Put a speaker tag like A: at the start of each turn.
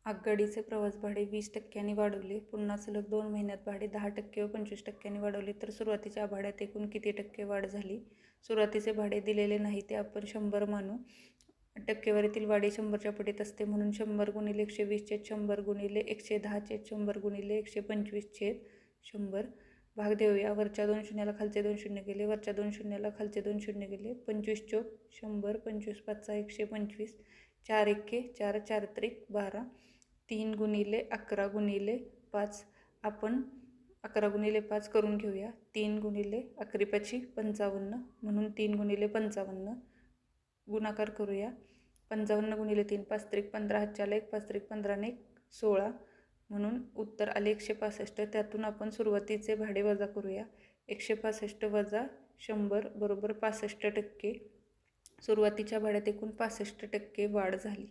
A: आगगाडीचे प्रवास भाडे 20% वाढवले. पुन्हा सलग 2 महिन्यात भाडे 10% व 25% वाढवले तर सुरुवातीच्या भाड्यात एकूण किती टक्के वाढ झाली? सुरुवातीचे भाडे दिलेले नाही ते आपण 100 मानू. टक्केवारीतील वाढ 100च्या पटीत असते म्हणून 100 गुणिले 120/100 गुणिले 110/100 गुणिले 125/100 भाग देऊया. वरच्या 2 शून्याला खालचे 2 शून्य गेले, वरच्या 2 शून्याला खालचे 2 शून्य गेले. 25 चोक 100, 25 पाचा 125, 4 एके 4, 4 त्रिक 12, 3 गुणिले 11 गुणिले 5. आपण 11 गुणिले 5 करून घेऊया. 3 गुणिले 11 55 म्हणून 3 गुणिले 55 गुणाकार करूया. 55 गुणिले 3 5 त्रिक 15, हातच्याला 1 5 त्रिक 15 ने 16 म्हणून उत्तर आले 165. त्यातून आपण सुरुवातीचे भाडे वजा करूया. 165 वजा 100 बरोबर 65%. सुरुवातीच्या भाड्यात एकूण 65% वाढ झाली.